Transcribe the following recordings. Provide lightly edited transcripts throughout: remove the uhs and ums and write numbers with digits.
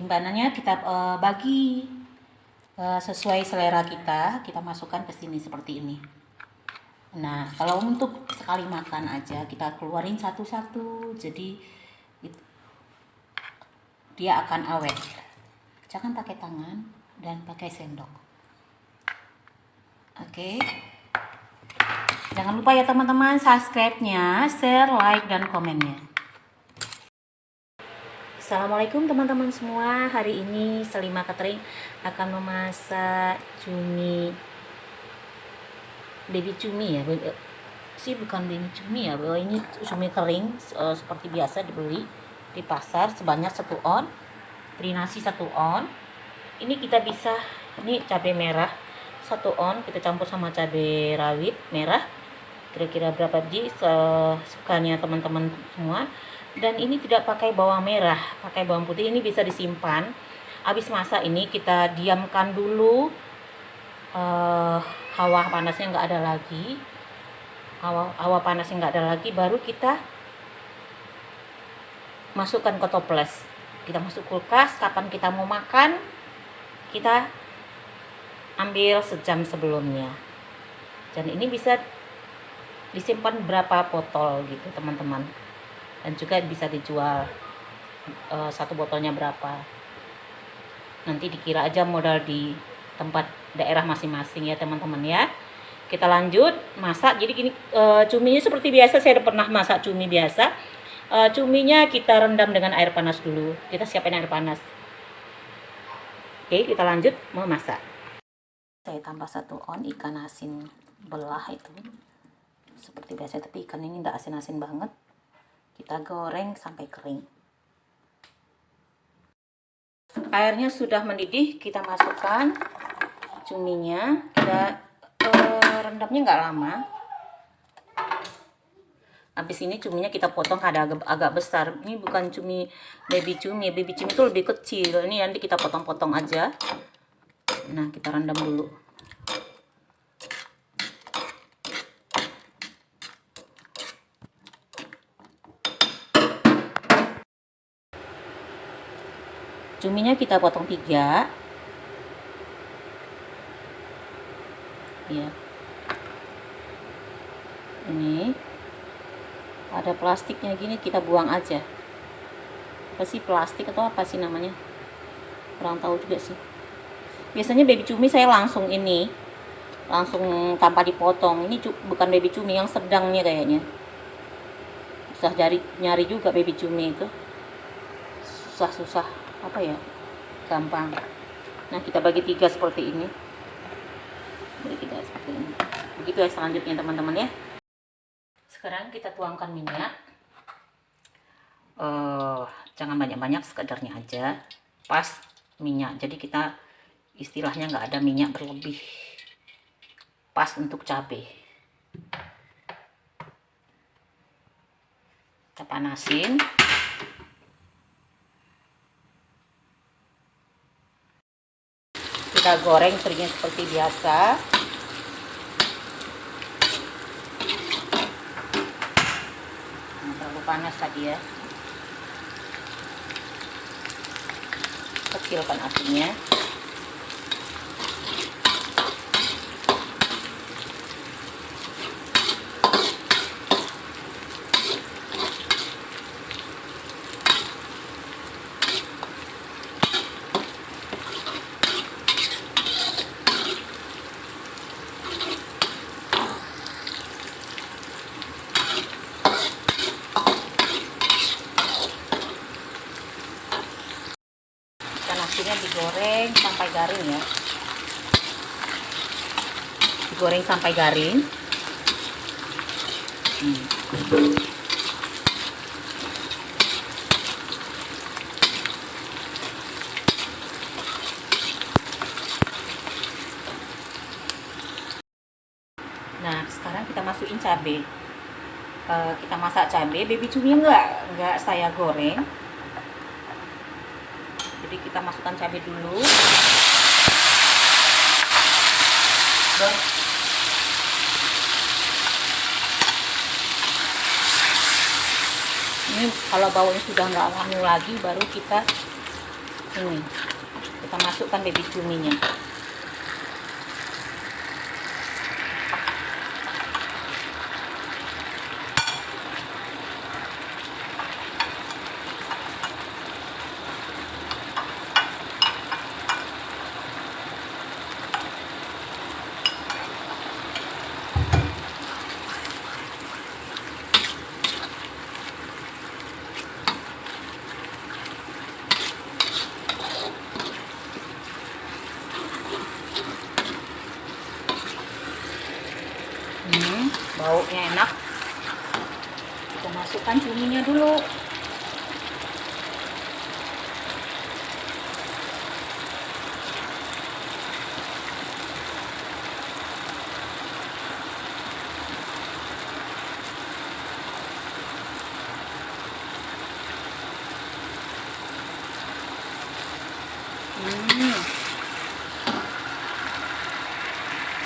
Timbangannya kita bagi sesuai selera kita. Kita masukkan ke sini seperti ini. Nah, kalau untuk sekali makan aja kita keluarin satu-satu, jadi dia akan awet. Jangan pakai tangan dan pakai sendok. Oke. Jangan lupa ya teman-teman, subscribe-nya, share, like, dan komennya. Assalamualaikum teman-teman semua. Hari ini Selima Catering akan memasak cumi, baby cumi ya. Bukan baby cumi ya. Ini cumi kering seperti biasa dibeli di pasar sebanyak 1 on. Terinasi 1 on. Ini kita bisa, ini cabai merah 1 on kita campur sama cabai rawit merah. Kira-kira berapa biji sukanya teman-teman semua. Dan ini tidak pakai bawang merah, pakai bawang putih. Ini bisa disimpan. Habis masak ini kita diamkan dulu, hawa panasnya nggak ada lagi, hawa panasnya nggak ada lagi, baru kita masukkan ke toples. Kita masuk kulkas, kapan kita mau makan kita ambil sejam sebelumnya. Dan ini bisa disimpan berapa botol gitu teman-teman, dan juga bisa dijual satu botolnya berapa. Nanti dikira aja modal di tempat daerah masing-masing ya teman-teman ya. Kita lanjut masak. Jadi gini, cuminya seperti biasa, saya udah pernah masak cumi biasa. Cuminya kita rendam dengan air panas dulu. Kita siapin air panas. Oke, kita lanjut memasak. Saya tambah 1 on ikan asin belah itu seperti biasa, tapi ikan ini enggak asin-asin banget. Kita goreng sampai kering. Airnya sudah mendidih, kita masukkan cuminya. Kita rendamnya nggak lama. Habis ini cuminya kita potong ada agak besar. Ini bukan cumi baby cumi itu lebih kecil. Ini nanti kita potong-potong aja. Nah, kita rendam dulu. Cuminya kita potong 3. Ya. Ini ada plastiknya gini, kita buang aja. Apa sih plastik atau apa sih namanya? Kurang tahu juga sih. Biasanya baby cumi saya langsung tanpa dipotong. Ini bukan baby cumi, yang sedangnya kayaknya. Susah nyari juga baby cumi itu. Susah apa ya, gampang. Nah, kita bagi 3 seperti ini. Begitu ya selanjutnya teman-teman ya. Sekarang kita tuangkan minyak. Jangan banyak-banyak, sekedarnya aja, pas minyak. Jadi kita istilahnya nggak ada minyak berlebih, pas untuk cabai. Kita panasin. Kita goreng terinya seperti biasa. Nah, terlalu panas tadi ya. Kecilkan apinya. Nasinya digoreng sampai garing ya, digoreng sampai garing. Nah, sekarang kita masukin cabai. Kita masak cabai, baby cumi nggak saya goreng. Jadi kita masukkan cabai dulu. Ini kalau baunya sudah nggak wangi lagi, baru kita Ini kita masukkan baby cuminya. Baunya enak. Kita masukkan cuminya dulu.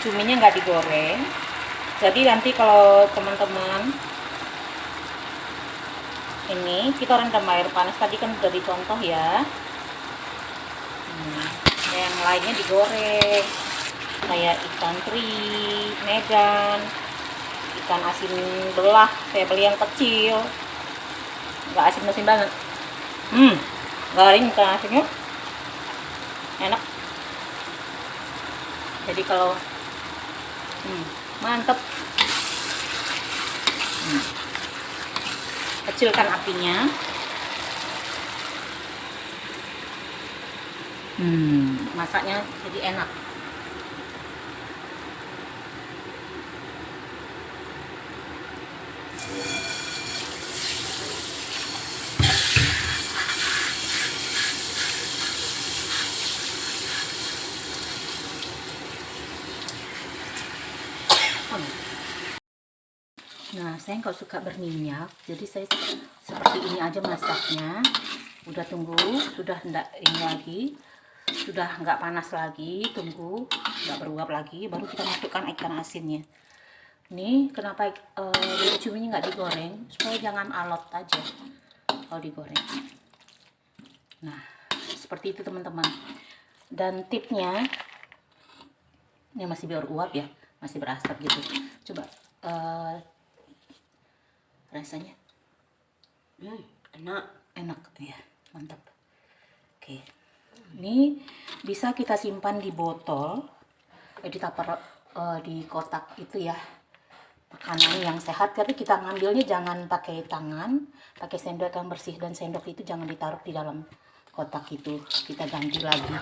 Cuminya nggak digoreng. Jadi nanti kalau teman-teman ini kita rendam air panas, tadi kan udah dicontoh ya. Yang lainnya digoreng, kayak ikan teri, medan, ikan asin belah. Saya beli yang kecil, nggak asin-asin banget. Garing ikan asinnya, enak. Jadi kalau mantep. Kecilkan apinya. Masaknya jadi enak. Nah, saya nggak suka berminyak, jadi saya seperti ini aja masaknya. Udah tunggu, sudah enggak ini lagi, sudah nggak panas lagi, tunggu nggak beruap lagi, baru kita masukkan ikan asinnya. Ini kenapa baby cuminya nggak digoreng, supaya jangan alot aja kalau digoreng. Nah, seperti itu teman-teman. Dan tipnya, ini masih beruap ya, masih berasap gitu. Coba rasanya enak ya, mantap. Oke, ini bisa kita simpan di botol, di tupper, di kotak itu ya, makanan yang sehat. Tapi kita ngambilnya jangan pakai tangan, pakai sendok yang bersih, dan sendok itu jangan ditaruh di dalam kotak itu, kita ganti lagi.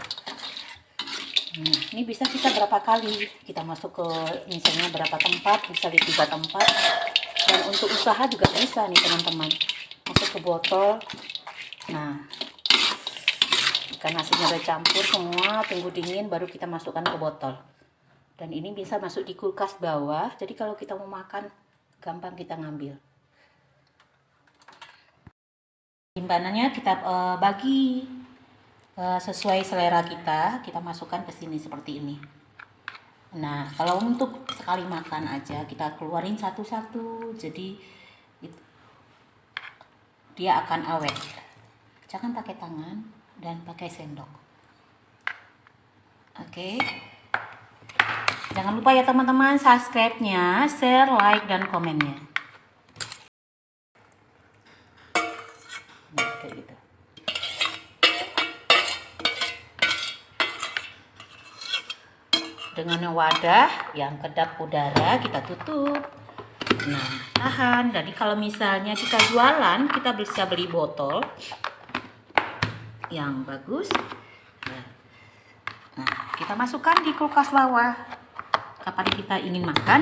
Ini bisa kita berapa kali, kita masuk ke misalnya berapa tempat, bisa di 3 tempat. Dan untuk usaha juga bisa nih teman-teman, masuk ke botol. Nah, ikan asinnya udah campur semua, tunggu dingin baru kita masukkan ke botol. Dan ini bisa masuk di kulkas bawah, jadi kalau kita mau makan gampang kita ngambil. Timbangannya kita bagi sesuai selera kita masukkan ke sini seperti ini. Nah, kalau untuk sekali makan aja kita keluarin satu-satu, jadi dia akan awet. Jangan pakai tangan dan pakai sendok. Oke. Jangan lupa ya teman-teman, subscribe-nya, share, like, dan komennya. Nah, kayak gitu. Dengan wadah yang kedap udara kita tutup. Nah, tahan. Jadi kalau misalnya kita jualan, kita bisa beli botol yang bagus. Nah, kita masukkan di kulkas bawah. Kapan kita ingin makan,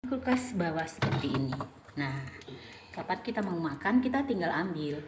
kulkas bawah seperti ini. Nah, kapan kita mau makan, kita tinggal ambil.